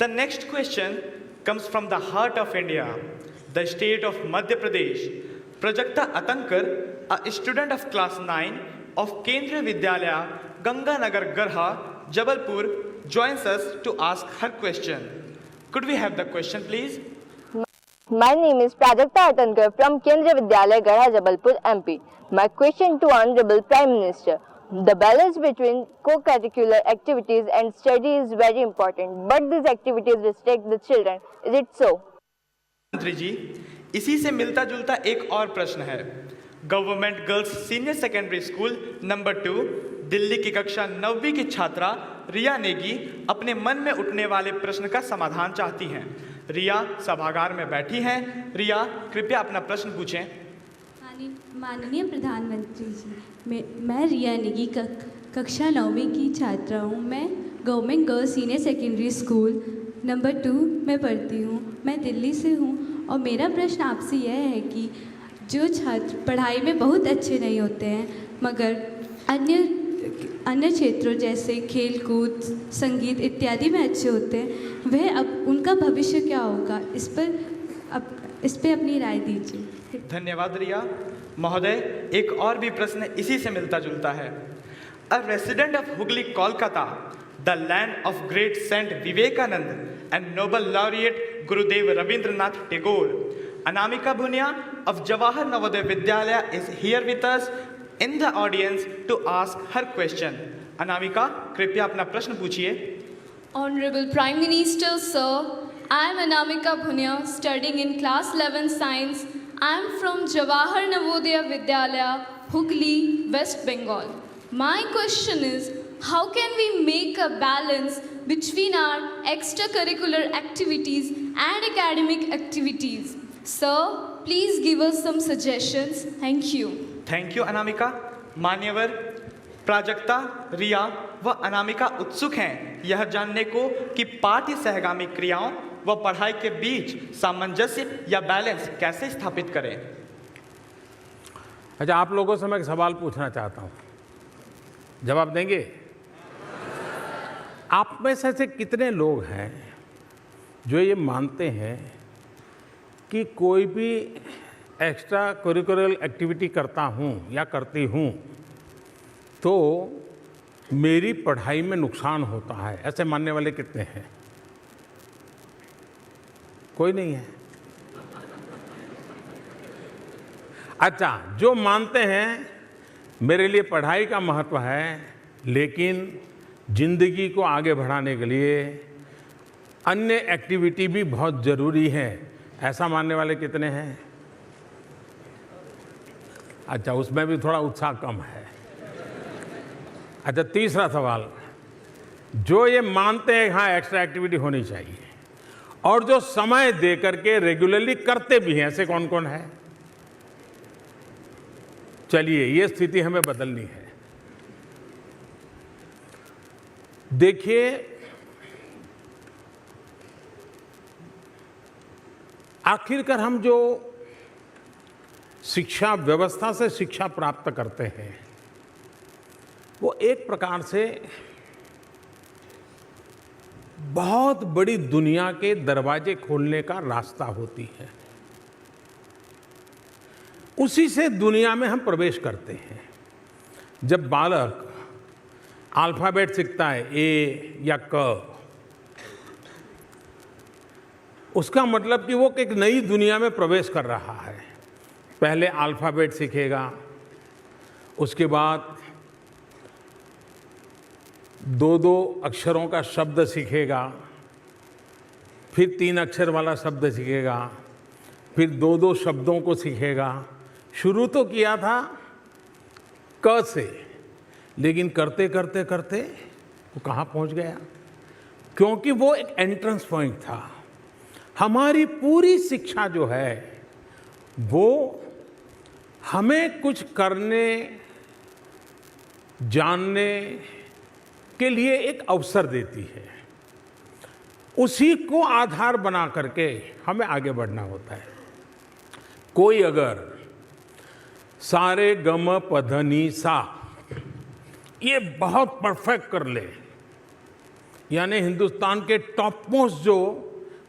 The next question comes from the heart of India, the state of Madhya Pradesh. Prajakta Atankar, a student of class 9 of Kendriya Vidyalaya, Ganganagar Garha, Jabalpur, joins us to ask her question. Could we have the question, please? My name is Prajakta Atankar from Kendriya Vidyalaya, Garha, Jabalpur, MP. My question to Honorable Prime Minister. The balance between co-curricular activities and study is very important, but these activities restrict the children. Is it so? मंत्री जी, इसी से मिलता जुलता एक और प्रश्न है। Government girls senior secondary school number 2 Delhi की कक्षा 9वीं की छात्रा रिया नेगी अपने मन में उठने वाले प्रश्न का समाधान चाहती हैं। रिया सभागार में बैठी हैं। रिया, कृपया अपना प्रश्न पूछें। माननीय प्रधानमंत्री जी, मैं रिया नेगी कक्षा 9वीं की छात्रा हूँ। मैं government girls senior secondary school number 2 में पढ़ती हूँ। मैं दिल्ली से हूँ और मेरा प्रश्न आपसे यह है कि जो छात्र पढ़ाई में बहुत अच्छे नहीं होते हैं मगर अन्य क्षेत्रों जैसे खेल कूद, संगीत इत्यादि में अच्छे होते हैं, वह अब उनका भविष्य क्या होगा, इस पर अपनी राय दीजिए। धन्यवाद रिया। महोदय, एक और भी प्रश्न इसी से मिलता जुलता है। A resident of Hooghly Kolkata, the land of great saint Vivekananda and Nobel laureate Gurudev Rabindranath Tagore, Anamika Bhunia of Jawahar Navodaya Vidyalaya is here with us in the audience to ask her question. Anamika, कृपया अपना प्रश्न पूछिए। Honorable Prime Minister, sir, I am Anamika Bhunia, studying in class 11 science. I am from Jawahar Navodaya Vidyalaya, Hooghly, West Bengal. My question is, how can we make a balance between our extracurricular activities and academic activities? Sir, please give us some suggestions. Thank you. Thank you Anamika. मान्यवर प्राजक्ता, रिया व अनामिका उत्सुक हैं यह जानने को कि पाठ्य सहगामी क्रियाओं व पढ़ाई के बीच सामंजस्य या बैलेंस कैसे स्थापित करें। अच्छा, आप लोगों से मैं एक सवाल पूछना चाहता हूँ, जवाब देंगे? आप में से ऐसे कितने लोग हैं जो ये मानते हैं कि कोई भी एक्स्ट्रा करिकुलर एक्टिविटी करता हूँ या करती हूँ तो मेरी पढ़ाई में नुकसान होता है? ऐसे मानने वाले कितने हैं? कोई नहीं है। अच्छा, जो मानते हैं मेरे लिए पढ़ाई का महत्व है लेकिन जिंदगी को आगे बढ़ाने के लिए अन्य एक्टिविटी भी बहुत ज़रूरी है, ऐसा मानने वाले कितने हैं? अच्छा, उसमें भी थोड़ा उत्साह कम है। अच्छा, तीसरा सवाल, जो ये मानते हैं हाँ एक्स्ट्रा एक्टिविटी होनी चाहिए और जो समय दे करके रेगुलरली करते भी हैं, ऐसे कौन कौन है? चलिए, ये स्थिति हमें बदलनी है। देखिए, आखिरकार हम जो शिक्षा व्यवस्था से शिक्षा प्राप्त करते हैं वो एक प्रकार से बहुत बड़ी दुनिया के दरवाजे खोलने का रास्ता होती है। उसी से दुनिया में हम प्रवेश करते हैं। जब बालक अल्फाबेट सीखता है, ए या क, उसका मतलब कि वो एक नई दुनिया में प्रवेश कर रहा है। पहले अल्फाबेट सीखेगा, उसके बाद दो अक्षरों का शब्द सीखेगा, फिर 3 अक्षर वाला शब्द सीखेगा, फिर 2 शब्दों को सीखेगा। शुरू तो किया था क से, लेकिन करते करते करते वो कहाँ पहुँच गया? क्योंकि वो एक एंट्रेंस पॉइंट था। हमारी पूरी शिक्षा जो है वो हमें कुछ करने, जानने के लिए एक अवसर देती है। उसी को आधार बना करके हमें आगे बढ़ना होता है। कोई अगर सारे गम पधनी सा ये बहुत परफेक्ट कर ले, यानी हिंदुस्तान के टॉप मोस्ट जो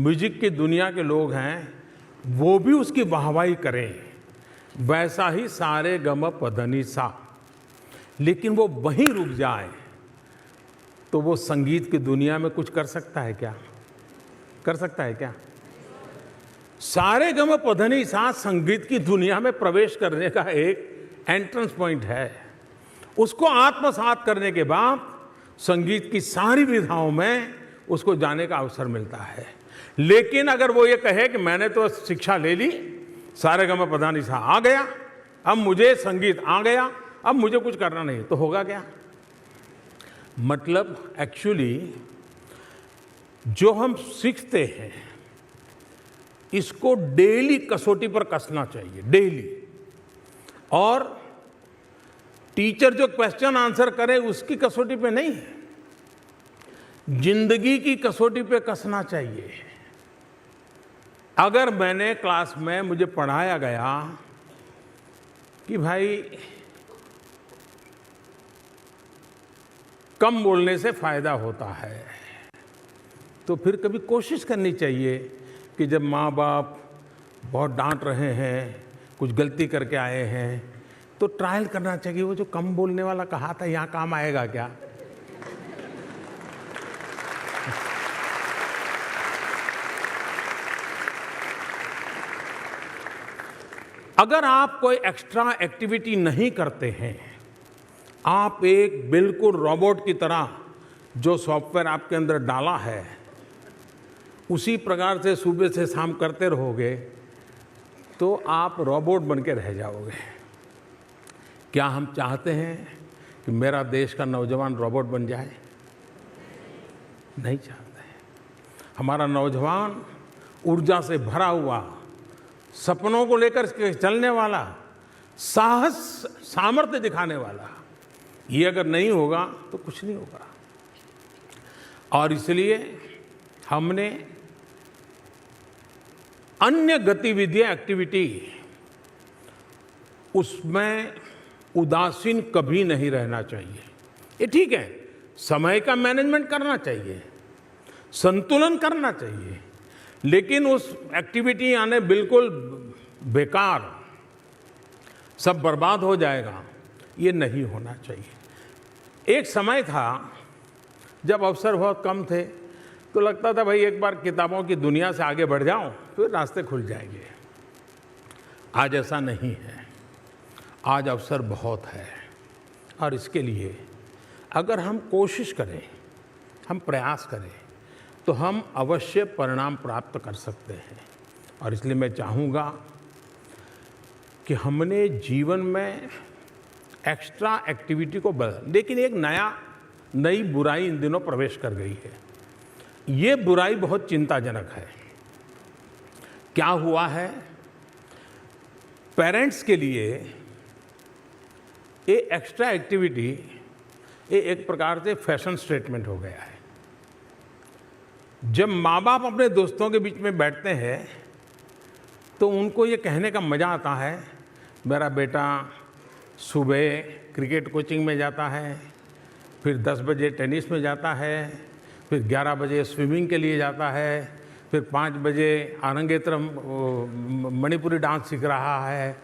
म्यूजिक की दुनिया के लोग हैं वो भी उसकी वाहवाही करें, वैसा ही सारे गम पधनी सा, लेकिन वो वहीं रुक जाए तो वो संगीत की दुनिया में कुछ कर सकता है क्या? कर सकता है क्या? सारे गम पधनी सा संगीत की दुनिया में प्रवेश करने का एक एंट्रेंस पॉइंट है। उसको आत्मसात करने के बाद संगीत की सारी विधाओं में उसको जाने का अवसर मिलता है। लेकिन अगर वो ये कहे कि मैंने तो शिक्षा ले ली, सारे गम पधनी सा आ गया, अब मुझे संगीत आ गया, अब मुझे कुछ करना नहीं, तो होगा क्या? मतलब एक्चुअली जो हम सीखते हैं इसको डेली कसौटी पर कसना चाहिए, डेली। और टीचर जो क्वेश्चन आंसर करे उसकी कसौटी पे नहीं, जिंदगी की कसौटी पे कसना चाहिए। अगर मैंने क्लास में मुझे पढ़ाया गया कि भाई कम बोलने से फायदा होता है, तो फिर कभी कोशिश करनी चाहिए कि जब माँ बाप बहुत डांट रहे हैं, कुछ गलती करके आए हैं, तो ट्रायल करना चाहिए। वो जो कम बोलने वाला कहा था यहाँ काम आएगा क्या? अगर आप कोई एक्स्ट्रा एक्टिविटी नहीं करते हैं, आप एक बिल्कुल रोबोट की तरह जो सॉफ्टवेयर आपके अंदर डाला है उसी प्रकार से सुबह से शाम करते रहोगे तो आप रोबोट बन के रह जाओगे। क्या हम चाहते हैं कि मेरा देश का नौजवान रोबोट बन जाए? नहीं चाहते हैं। हमारा नौजवान ऊर्जा से भरा हुआ, सपनों को लेकर के चलने वाला, साहस सामर्थ्य दिखाने वाला, ये अगर नहीं होगा तो कुछ नहीं होगा। और इसलिए हमने अन्य गतिविधियां, एक्टिविटी, उसमें उदासीन कभी नहीं रहना चाहिए। ये ठीक है, समय का मैनेजमेंट करना चाहिए, संतुलन करना चाहिए, लेकिन उस एक्टिविटी यानी बिल्कुल बेकार, सब बर्बाद हो जाएगा, ये नहीं होना चाहिए। एक समय था जब अवसर बहुत कम थे तो लगता था भाई एक बार किताबों की दुनिया से आगे बढ़ जाऊं फिर रास्ते खुल जाएंगे। आज ऐसा नहीं है, आज अवसर बहुत है और इसके लिए अगर हम कोशिश करें, हम प्रयास करें तो हम अवश्य परिणाम प्राप्त कर सकते हैं। और इसलिए मैं चाहूँगा कि हमने जीवन में एक्स्ट्रा एक्टिविटी को बदल, लेकिन एक नई बुराई इन दिनों प्रवेश कर गई है। ये बुराई बहुत चिंताजनक है। क्या हुआ है, पेरेंट्स के लिए ये एक्स्ट्रा एक्टिविटी ये एक प्रकार से फैशन स्टेटमेंट हो गया है। जब माँ बाप अपने दोस्तों के बीच में बैठते हैं तो उनको ये कहने का मज़ा आता है, मेरा बेटा सुबह क्रिकेट कोचिंग में जाता है, फिर 10 बजे टेनिस में जाता है, फिर 11 बजे स्विमिंग के लिए जाता है, फिर 5 बजे आरंगेत्रम मणिपुरी डांस सीख रहा है।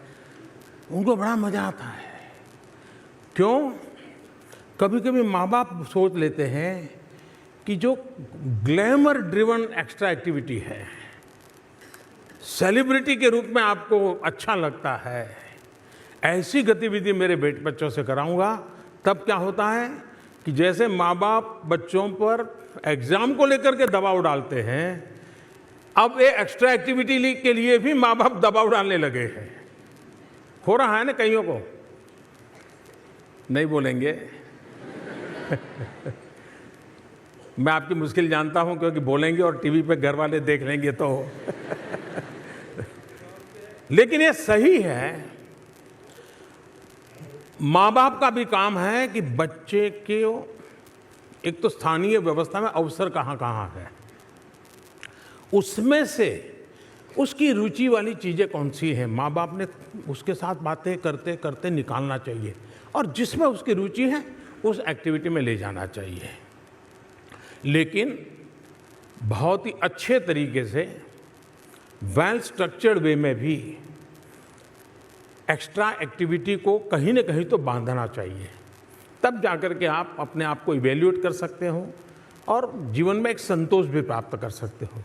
उनको बड़ा मज़ा आता है। क्यों? कभी कभी माँ बाप सोच लेते हैं कि जो ग्लैमर ड्रिवन एक्स्ट्रा एक्टिविटी है, सेलिब्रिटी के रूप में आपको अच्छा लगता है, ऐसी गतिविधि मेरे बच्चों से कराऊंगा। तब क्या होता है कि जैसे माँ बाप बच्चों पर एग्जाम को लेकर के दबाव डालते हैं, अब ये एक्स्ट्रा एक्टिविटी के लिए भी माँ बाप दबाव डालने लगे हैं। हो रहा है ना कईयों को? नहीं बोलेंगे? मैं आपकी मुश्किल जानता हूं, क्योंकि बोलेंगे और टीवी पे घर वाले देख लेंगे तो लेकिन ये सही है। माँ बाप का भी काम है कि बच्चे के एक तो स्थानीय व्यवस्था में अवसर कहाँ कहाँ है, उसमें से उसकी रुचि वाली चीज़ें कौन सी हैं, माँ बाप ने उसके साथ बातें करते करते निकालना चाहिए और जिसमें उसकी रुचि है उस एक्टिविटी में ले जाना चाहिए। लेकिन बहुत ही अच्छे तरीके से वेल स्ट्रक्चर्ड वे में भी एक्स्ट्रा एक्टिविटी को कहीं न कहीं तो बांधना चाहिए। तब जाकर के आप अपने आप को इवैल्यूएट कर सकते हो और जीवन में एक संतोष भी प्राप्त कर सकते हो।